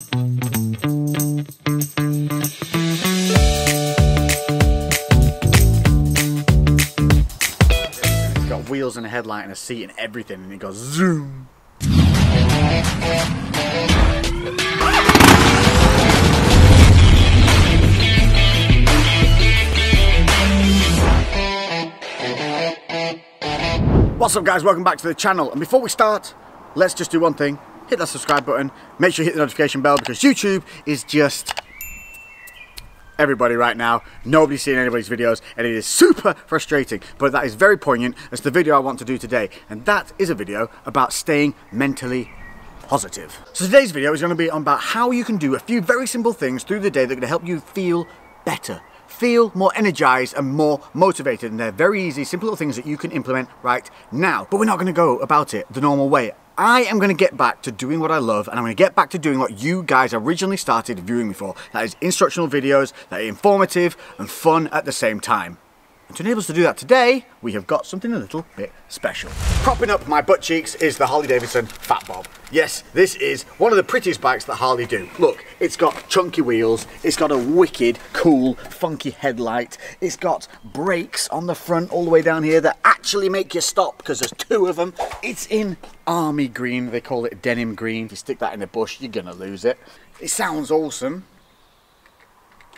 It's got wheels and a headlight and a seat and everything, and it goes zoom. What's up guys, welcome back to the channel, and before we start, let's just do one thing. Hit that subscribe button, make sure you hit the notification bell, because YouTube is just everybody right now. Nobody's seeing anybody's videos, and it is super frustrating, but that is very poignant as the video I want to do today, and that is a video about staying mentally positive. So today's video is going to be about how you can do a few very simple things through the day that are going to help you feel better, feel more energized and more motivated, and they're very easy, simple little things that you can implement right now. But we're not going to go about it the normal way. I am going to get back to doing what I love, and I'm going to get back to doing what you guys originally started viewing me for. That is instructional videos that are informative and fun at the same time. And to enable us to do that today, we have got something a little bit special. Propping up my butt cheeks is the Harley Davidson Fat Bob. Yes, this is one of the prettiest bikes that Harley do. Look, it's got chunky wheels, it's got a wicked, cool, funky headlight, it's got brakes on the front all the way down here that actually make you stop because there's two of them. It's in army green, they call it denim green. If you stick that in the bush, you're gonna lose it. It sounds awesome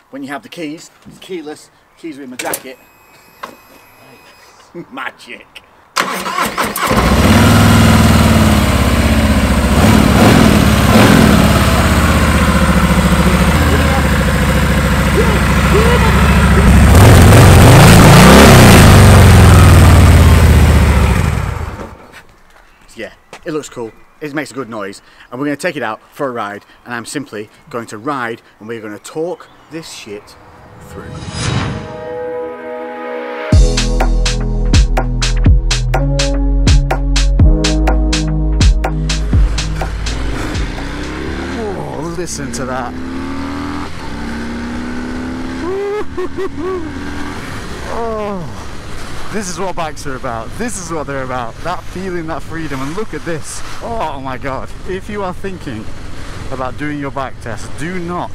when you have the keys. It's keyless, keys are in my jacket. Magic. Yeah, it looks cool. It makes a good noise, and we're going to take it out for a ride, and I'm simply going to ride and we're going to talk this shit through. Listen to that. Oh, this is what bikes are about. This is what they're about. That feeling, that freedom, and look at this. Oh my god. If you are thinking about doing your bike test, do not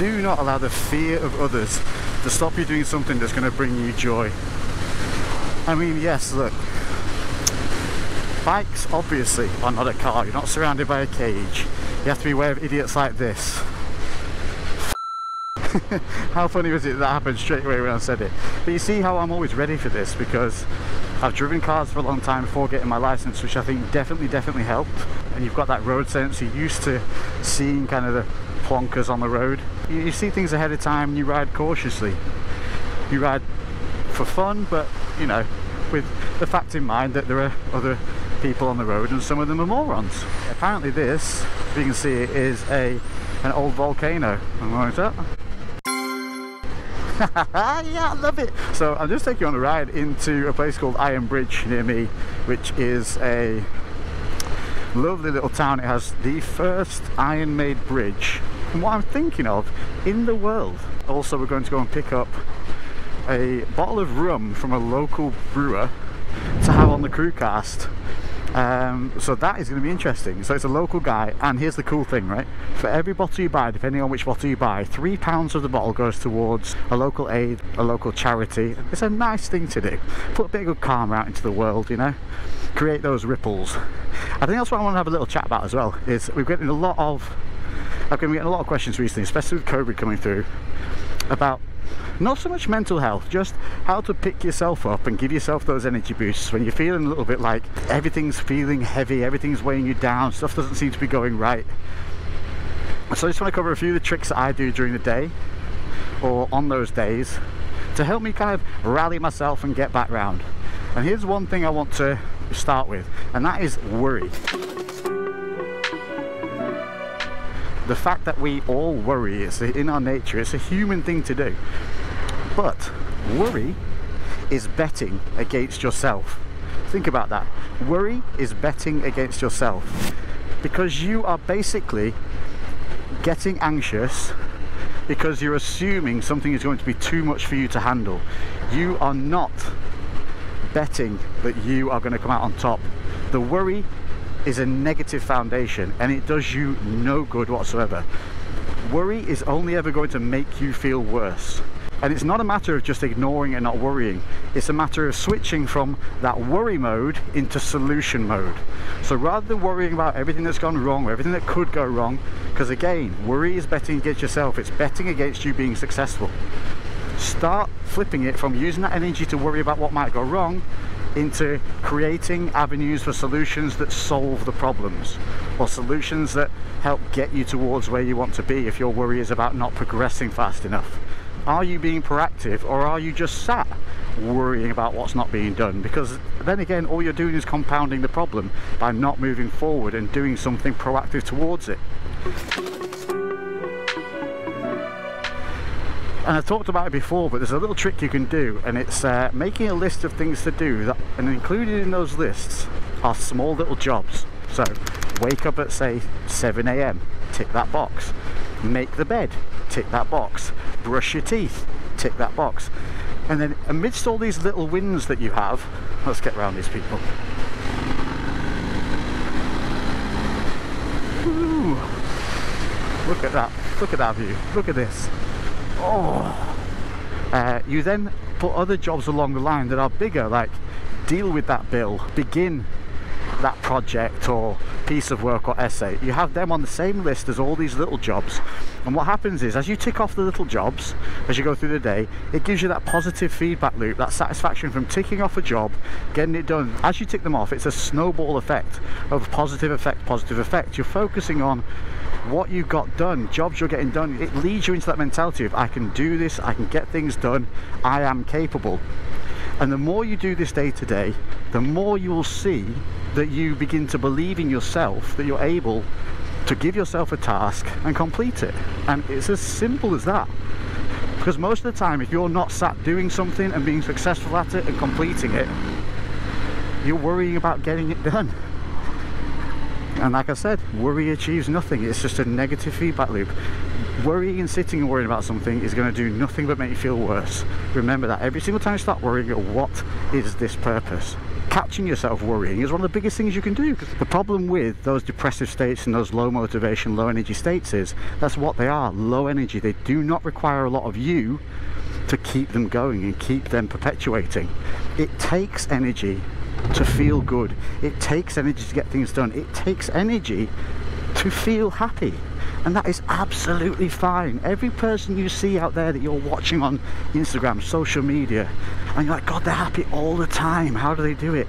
allow the fear of others to stop you doing something that's going to bring you joy. I mean, yes, look. Bikes obviously are not a car. You're not surrounded by a cage. You have to be aware of idiots like this. How funny was it that happened straight away when I said it? But you see how I'm always ready for this, because I've driven cars for a long time before getting my license, which I think definitely helped. And you've got that road sense, you're used to seeing kind of the plonkers on the road. You see things ahead of time and you ride cautiously. You ride for fun, but you know, with the fact in mind that there are other people on the road and some of them are morons. Apparently this, if you can see it, is an old volcano. And what is that? Yeah, I love it. So I'm just taking you on a ride into a place called Iron Bridge near me, which is a lovely little town. It has the first iron-made bridge, from what I'm thinking of, in the world. Also, we're going to go and pick up a bottle of rum from a local brewer to have on the CREWCast. So that is going to be interesting. So it's a local guy, and here's the cool thing, right? For every bottle you buy, depending on which bottle you buy, £3 of the bottle goes towards a local aid, a local charity. It's a nice thing to do. Put a bit of good karma out into the world, you know? Create those ripples. I think that's what I want to have a little chat about as well, is I've been getting a lot of questions recently, especially with COVID coming through, about not so much mental health, just how to pick yourself up and give yourself those energy boosts when you're feeling a little bit like everything's feeling heavy, everything's weighing you down, stuff doesn't seem to be going right. So I just want to cover a few of the tricks that I do during the day or on those days to help me kind of rally myself and get back round. And here's one thing I want to start with, and that is worry. The fact that we all worry, it's in our nature, it's a human thing to do. But worry is betting against yourself. Think about that. Worry is betting against yourself, because you are basically getting anxious because you're assuming something is going to be too much for you to handle. You are not betting that you are going to come out on top. The worry is a negative foundation, and it does you no good whatsoever. Worry is only ever going to make you feel worse. And it's not a matter of just ignoring and not worrying. It's a matter of switching from that worry mode into solution mode. So rather than worrying about everything that's gone wrong or everything that could go wrong, because again, worry is betting against yourself. It's betting against you being successful. Start flipping it from using that energy to worry about what might go wrong into creating avenues for solutions that solve the problems, or solutions that help get you towards where you want to be if your worry is about not progressing fast enough. Are you being proactive, or are you just sat worrying about what's not being done? Because then again, all you're doing is compounding the problem by not moving forward and doing something proactive towards it. And I talked about it before, but there's a little trick you can do, and it's making a list of things to do, and included in those lists are small little jobs. So wake up at say 7 AM, tick that box. Make the bed, tick that box. Brush your teeth, tick that box. And then amidst all these little wins that you have, let's get around these people. Ooh, look at that view, look at this. Oh, you then put other jobs along the line that are bigger, like deal with that bill, begin that project or piece of work or essay. You have them on the same list as all these little jobs, and what happens is, as you tick off the little jobs as you go through the day, it gives you that positive feedback loop, that satisfaction from ticking off a job, getting it done. As you tick them off, it's a snowball effect of positive effect, positive effect. You're focusing on what you got done, jobs you're getting done. It leads you into that mentality of I can do this, I can get things done, I am capable. And the more you do this day to day, the more you will see that you begin to believe in yourself, that you're able to give yourself a task and complete it. And it's as simple as that. Because most of the time, if you're not sat doing something and being successful at it and completing it, you're worrying about getting it done. And like I said, worry achieves nothing. It's just a negative feedback loop. Worrying and sitting and worrying about something is going to do nothing but make you feel worse. Remember that every single time you start worrying, what is this purpose? Catching yourself worrying is one of the biggest things you can do. The problem with those depressive states and those low motivation, low energy states is that's what they are, low energy. They do not require a lot of you to keep them going and keep them perpetuating. It takes energy to feel good. It takes energy to get things done. It takes energy to feel happy, and that is absolutely fine. Every person you see out there that you're watching on Instagram, social media, and you're like, God, they're happy all the time. How do they do it?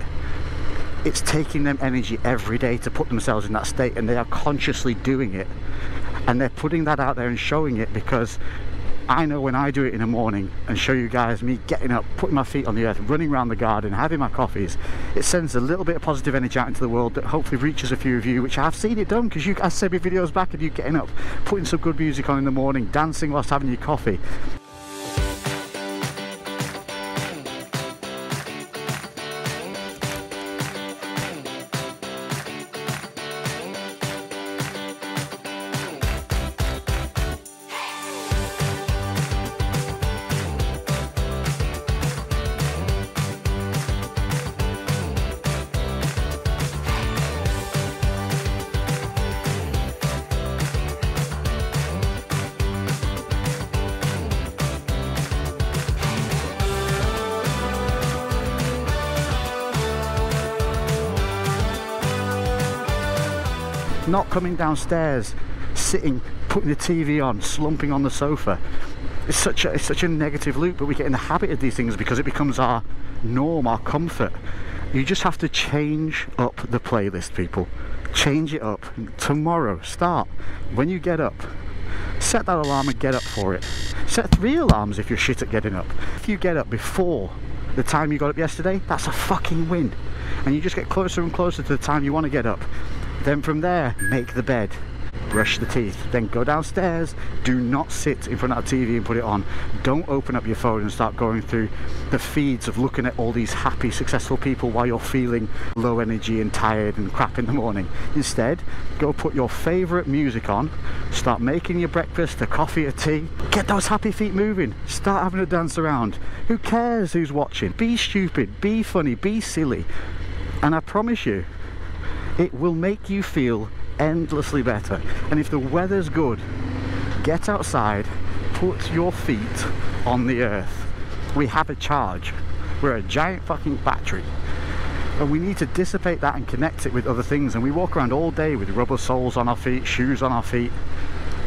It's taking them energy every day to put themselves in that state, and they are consciously doing it, and they're putting that out there and showing it. Because I know when I do it in the morning and show you guys me getting up, putting my feet on the earth, running around the garden, having my coffees, it sends a little bit of positive energy out into the world that hopefully reaches a few of you, which I've seen it done, because I sent me videos back of you getting up, putting some good music on in the morning, dancing whilst having your coffee. Not coming downstairs, sitting, putting the TV on, slumping on the sofa. It's such a negative loop, but we get in the habit of these things because it becomes our norm, our comfort. You just have to change up the playlist, people. Change it up. Tomorrow, start. When you get up, set that alarm and get up for it. Set 3 alarms if you're shit at getting up. If you get up before the time you got up yesterday, that's a fucking win. And you just get closer and closer to the time you want to get up. Then from there, make the bed, brush the teeth, then go downstairs. Do not sit in front of the TV and put it on. Don't open up your phone and start going through the feeds of looking at all these happy, successful people while you're feeling low energy and tired and crap in the morning. Instead, go put your favourite music on, start making your breakfast, a coffee, a tea. Get those happy feet moving. Start having a dance around. Who cares who's watching? Be stupid, be funny, be silly. And I promise you, It will make you feel endlessly better. And if the weather's good, get outside, put your feet on the earth. We have a charge. We're a giant fucking battery. And we need to dissipate that and connect it with other things. And we walk around all day with rubber soles on our feet, shoes on our feet,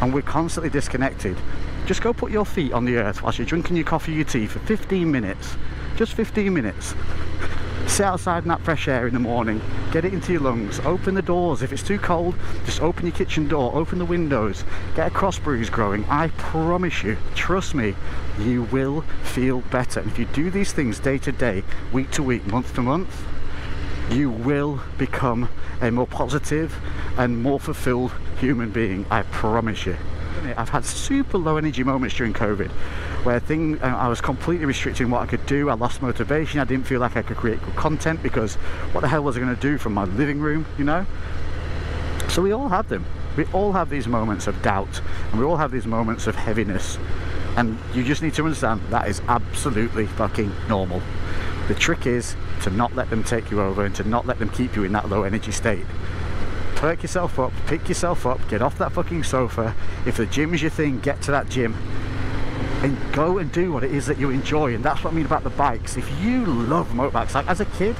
and we're constantly disconnected. Just go put your feet on the earth whilst you're drinking your coffee or your tea for 15 minutes. Just 15 minutes. Sit outside in that fresh air in the morning, get it into your lungs, open the doors. If it's too cold, just open your kitchen door, open the windows, get a cross breeze growing. I promise you, trust me, you will feel better. And if you do these things day to day, week to week, month to month, you will become a more positive and more fulfilled human being. I promise you. I've had super low energy moments during COVID where I was completely restricting what I could do. I lost motivation. I didn't feel like I could create good content because what the hell was I going to do from my living room, you know? So we all have them. We all have these moments of doubt, and we all have these moments of heaviness, and you just need to understand that is absolutely fucking normal. The trick is to not let them take you over and to not let them keep you in that low energy state. Perk yourself up, pick yourself up, get off that fucking sofa. If the gym is your thing, get to that gym and go and do what it is that you enjoy. And that's what I mean about the bikes. If you love motorbikes, like as a kid,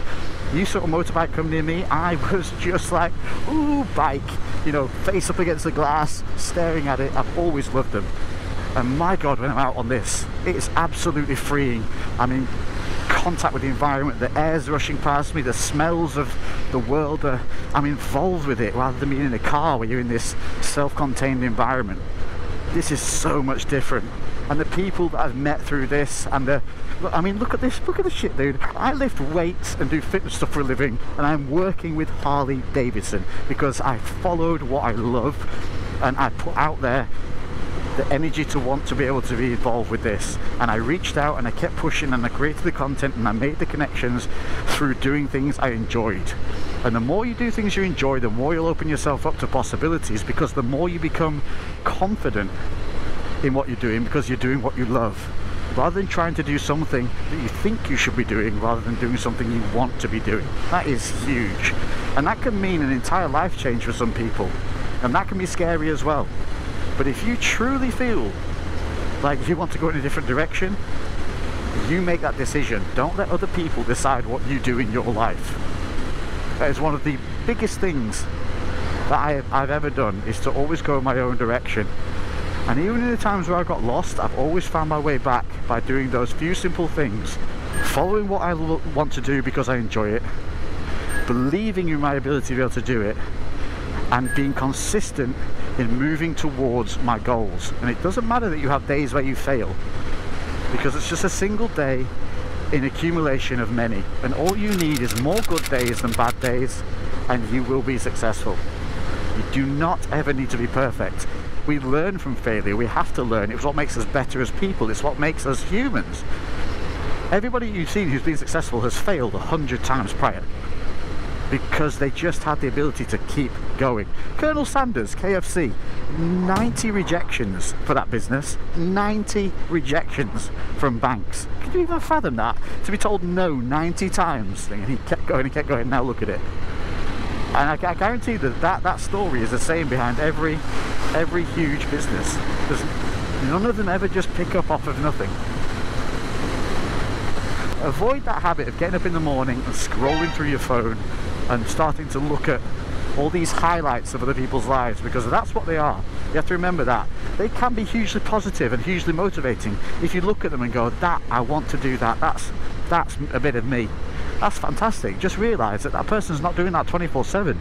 you saw a motorbike come near me, I was just like, ooh, bike, you know, face up against the glass, staring at it. I've always loved them. And my God, when I'm out on this, it's absolutely freeing. I'm in contact with the environment, the air's rushing past me, the smells of the world, I'm involved with it rather than being in a car where you're in this self-contained environment. This is so much different. And the people that I've met through this, and I mean, look at this shit, dude. I lift weights and do fitness stuff for a living, and I'm working with Harley Davidson because I followed what I love and I put out there the energy to want to be able to be involved with this. And I reached out and I kept pushing and I created the content and I made the connections through doing things I enjoyed. And the more you do things you enjoy, the more you'll open yourself up to possibilities, because the more you become confident in what you're doing because you're doing what you love, rather than trying to do something that you think you should be doing rather than doing something you want to be doing. That is huge, and that can mean an entire life change for some people, and that can be scary as well. But if you truly feel like you want to go in a different direction, you make that decision. Don't let other people decide what you do in your life. That is one of the biggest things that I've ever done, is to always go in my own direction. And even in the times where I got lost, I've always found my way back by doing those few simple things. Following what I want to do because I enjoy it, believing in my ability to be able to do it, and being consistent in moving towards my goals. And it doesn't matter that you have days where you fail, because it's just a single day in accumulation of many, and all you need is more good days than bad days, and you will be successful. You do not ever need to be perfect. We learn from failure. We have to learn. It's what makes us better as people. It's what makes us humans. Everybody you've seen who's been successful has failed 100 times prior, because they just had the ability to keep going. Colonel Sanders, KFC, 90 rejections for that business, 90 rejections from banks. Can you even fathom that? To be told no 90 times, and he kept going and kept going. Now look at it. And I guarantee that story is the same behind every huge business. None of them ever just pick up off of nothing. Avoid that habit of getting up in the morning and scrolling through your phone and starting to look at all these highlights of other people's lives, because that's what they are. You have to remember that. They can be hugely positive and hugely motivating if you look at them and go, that, I want to do that, that's a bit of me. That's fantastic. Just realise that that person's not doing that 24/7.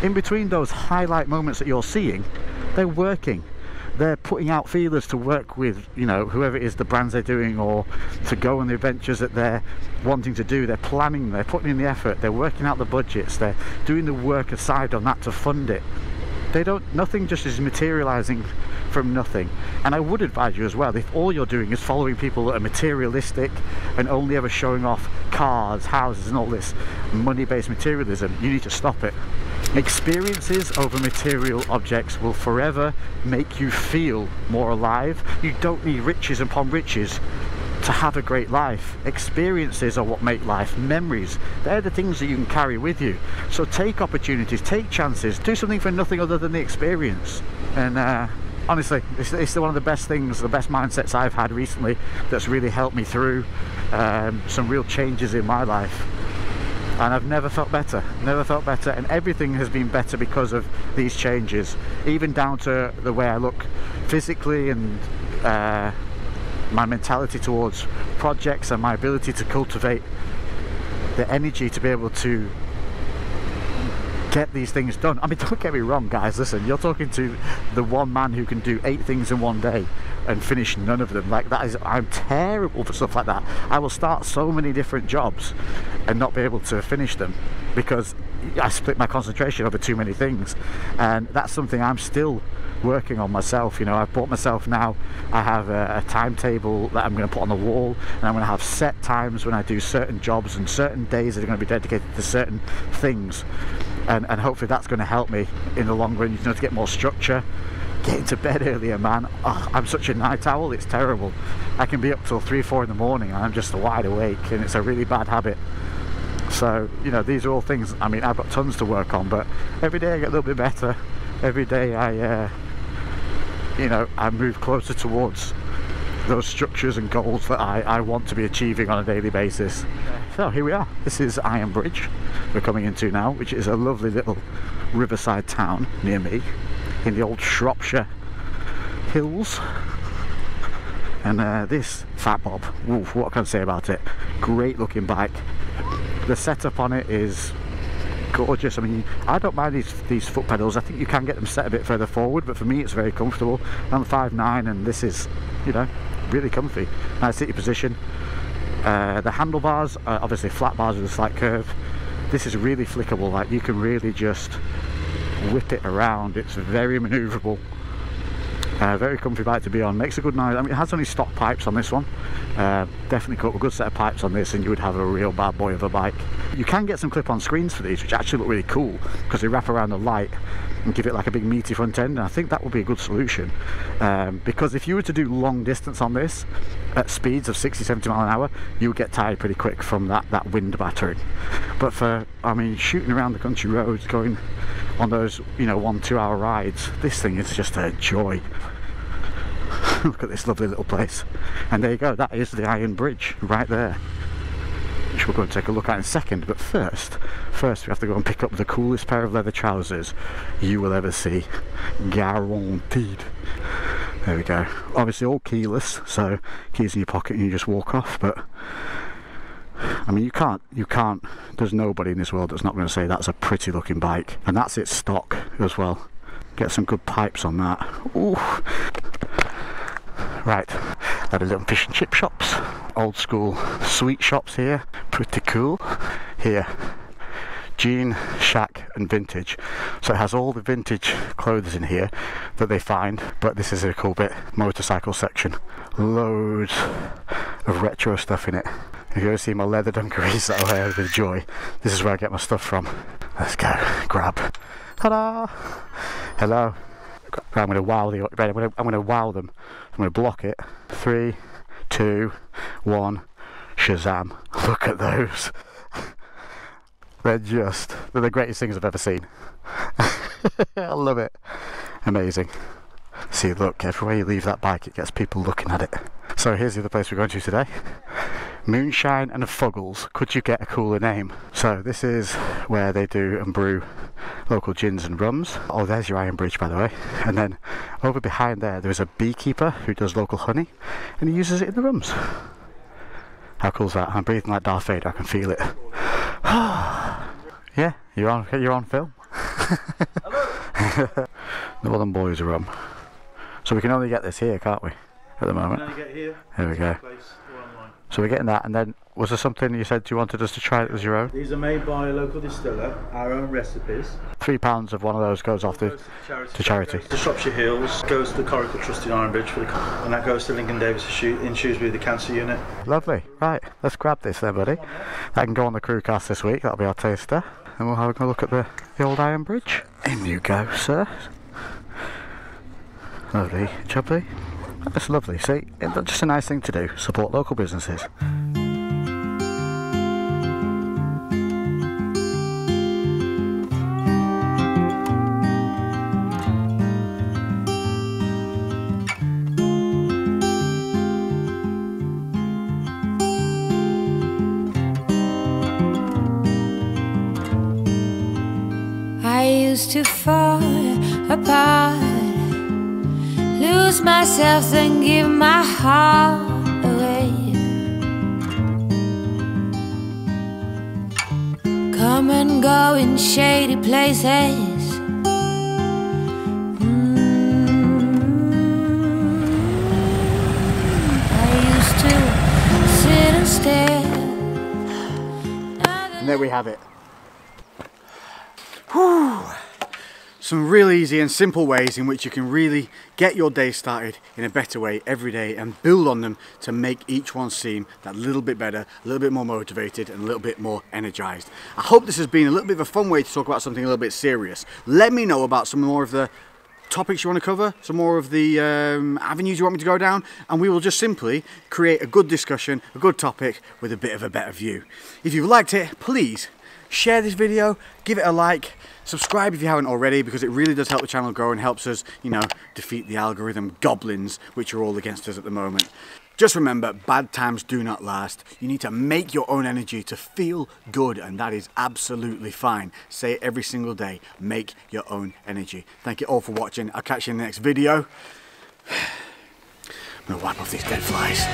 In between those highlight moments that you're seeing, they're working. They're putting out feelers to work with, you know, whoever it is, the brands they're doing, or to go on the adventures that they're wanting to do. They're planning, they're putting in the effort, they're working out the budgets, they're doing the work aside on that to fund it. Nothing just is materializing from nothing. And I would advise you as well, if all you're doing is following people that are materialistic and only ever showing off cars, houses and all this money-based materialism, you need to stop it. Experiences over material objects will forever make you feel more alive. You don't need riches upon riches. to have a great life. Experiences are what make life. Memories, they're the things that you can carry with you. So take opportunities, take chances, do something for nothing other than the experience. And honestly, it's one of the best things, the best mindsets I've had recently that's really helped me through some real changes in my life. And I've never felt better, and everything has been better because of these changes, even down to the way I look physically, and my mentality towards projects, and my ability to cultivate the energy to be able to get these things done. I mean, don't get me wrong, guys, listen, you're talking to the one man who can do 8 things in one day and finish none of them. Like, that is, I'm terrible for stuff like that. I will start so many different jobs and not be able to finish them because I split my concentration over too many things, and that's something I'm still working on myself. You know, I've bought myself now, I have a timetable that I'm going to put on the wall, and I'm going to have set times when I do certain jobs and certain days that are going to be dedicated to certain things, and hopefully that's going to help me in the long run, you know, to get more structure. Getting to bed earlier, man. Oh, I'm such a night owl, it's terrible. I can be up till 3-4 in the morning and I'm just wide awake, and it's a really bad habit. So, you know, these are all things, I mean, I've got tons to work on, but every day I get a little bit better. Every day I you know, I move closer towards those structures and goals that I want to be achieving on a daily basis. So here we are. This is Iron Bridge we're coming into now, which is a lovely little riverside town near me in the old Shropshire hills. And this Fat Bob, oof, what can I say about it? Great looking bike. The setup on it is gorgeous. I mean, I don't mind these foot pedals. I think you can get them set a bit further forward, but for me it's very comfortable. I'm 5'9", and this is, you know, really comfy. Nice seated position. The handlebars are obviously flat bars with a slight curve. This is really flickable, like you can really just whip it around. It's very manoeuvrable. Very comfy bike to be on. Makes a good noise. I mean, it has only stock pipes on this one. Definitely cut a good set of pipes on this and you would have a real bad boy of a bike. You can get some clip-on screens for these, which actually look really cool because they wrap around the light and give it like a big meaty front end, and I think that would be a good solution. Because if you were to do long distance on this at speeds of 60-70 miles an hour, you would get tired pretty quick from that wind battering. But for, I mean, shooting around the country roads, going on those, you know, 1-2 hour rides, this thing is just a joy. Look at this lovely little place, and there you go, that is the Iron Bridge right there, which we're going to take a look at in a second. But first we have to go and pick up the coolest pair of leather trousers you will ever see, guaranteed. There we go. Obviously all keyless, so keys in your pocket and you just walk off. But I mean, you can't, there's nobody in this world that's not going to say that's a pretty looking bike, and that's its stock as well. Get some good pipes on that. Ooh. Right, there are little fish and chip shops, old school sweet shops here, pretty cool. Here, Jean, Shack and Vintage. So it has all the vintage clothes in here that they find, but this is a cool bit. Motorcycle section, loads of retro stuff in it. If you ever see my leather dungarees that I wear with joy, this is where I get my stuff from. Let's go, grab. Ta-da! Hello. I'm going to wow the. I'm going to wow them. I'm going to block it. 3, 2, 1. Shazam! Look at those. They're the greatest things I've ever seen. I love it. Amazing. See, look, everywhere you leave that bike, it gets people looking at it. So here's the other place we're going to today. Moonshine and Fuggles. Could you get a cooler name? So this is where they do and brew local gins and rums. Oh, there's your Iron Bridge, by the way. And then over behind there is a beekeeper who does local honey, and he uses it in the rums. How cool is that? I'm breathing like Darth Vader. I can feel it. Yeah, you're on film. Northern Boys rum. So we can only get this here, can't we? At the moment. We can only get here. Here we go. So we're getting that, and then was there something you said you wanted us to try that was your own? These are made by a local distiller, our own recipes. £3 of one of those goes off to charity. Goes to Shropshire Hills, goes to the Coracle Trust in Iron Bridge, and that goes to Lincoln Davis in Shrewsbury, the cancer unit. Lovely. Right, let's grab this then, buddy. That can go on the CREWCast this week, that'll be our taster. And we'll have a look at the old Iron Bridge. In you go, sir. Lovely, jubbly. That's lovely. See, that's just a nice thing to do. Support local businesses. I used to fall apart, lose myself, then give my heart away. Come and go in shady places. I used to sit and stare. And there we have it. Whew. Some real easy and simple ways in which you can really get your day started in a better way every day and build on them to make each one seem that little bit better, a little bit more motivated and a little bit more energized. I hope this has been a little bit of a fun way to talk about something a little bit serious. Let me know about some more of the topics you want to cover, some more of the avenues you want me to go down, and we will just simply create a good discussion, a good topic with a bit of a better view. If you've liked it, please share this video, give it a like, subscribe if you haven't already, because it really does help the channel grow and helps us, you know, defeat the algorithm goblins which are all against us at the moment. Just remember, bad times do not last. You need to make your own energy to feel good, and that is absolutely fine. Say it every single day, make your own energy. Thank you all for watching. I'll catch you in the next video. I'm gonna wipe off these dead flies.